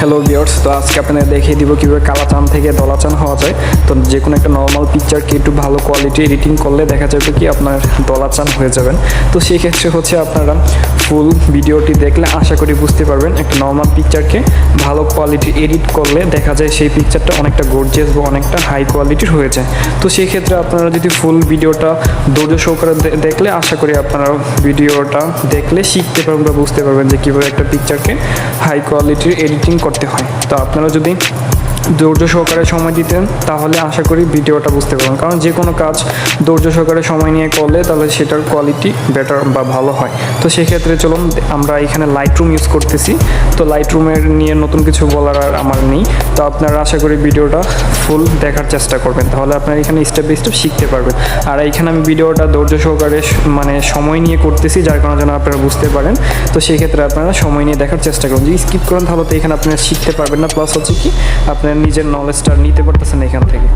Hello viewers, তো আজকে আপনাদের দেখিয়ে দিব কীভাবে কালাচান থেকে দলাচান হওয়া যায়। তো যে কোনো একটা নর্মাল পিকচারকে একটু ভালো কোয়ালিটি এডিটিং করলে দেখা যাবে কি আপনার দলাচান হয়ে যাবেন। তো সেই ক্ষেত্রে হচ্ছে আপনারা ফুল ভিডিওটি দেখলে আশা করি বুঝতে পারবেন একটা নর্মাল পিকচারকে ভালো কোয়ালিটি এডিট করলে দেখা যায় সেই পিকচারটা অনেকটা গর্জিয়াস বা অনেকটা হাই কোয়ালিটির হয়ে যায়। তো সেই ক্ষেত্রে আপনারা যদি ফুল ভিডিওটা ধৈর্য সহকারে দেখলে আশা করি আপনারা ভিডিওটা দেখলে শিখতে পারবেন বা বুঝতে পারবেন যে কীভাবে একটা পিকচারকে হাই কোয়ালিটির এডিটিং করতে হয়। তো আপনারা যদি ধৈর্য সহকারে সময় দিতেন তাহলে আশা করি ভিডিওটা বুঝতে পারবেন, কারণ যে কোনো কাজ ধৈর্য সহকারে সময় নিয়ে করলে তাহলে সেটার কোয়ালিটি বেটার বা ভালো হয়। তো সেক্ষেত্রে চলুন, আমরা এখানে লাইটরুম ইউজ করতেছি। তো লাইটরুমের নিয়ে নতুন কিছু বলার আর আমার নেই। তো আপনারা আশা করি ভিডিওটা ফুল দেখার চেষ্টা করবেন, তাহলে আপনারা এখানে স্টেপ বাই স্টেপ শিখতে পারবেন। আর এইখানে আমি ভিডিওটা ধৈর্য সহকারে সময় নিয়ে করতেছি, যার কারণে যেন আপনারা বুঝতে পারেন। তো সেই ক্ষেত্রে আপনারা সময় নিয়ে দেখার চেষ্টা করুন। যদি স্কিপ করেন তাহলে তো এখানে আপনারা শিখতে পারবেন না, প্লাস হচ্ছে কি আপনারা নিজের নলেজটা নিতে পারতেছেন এখান থেকে।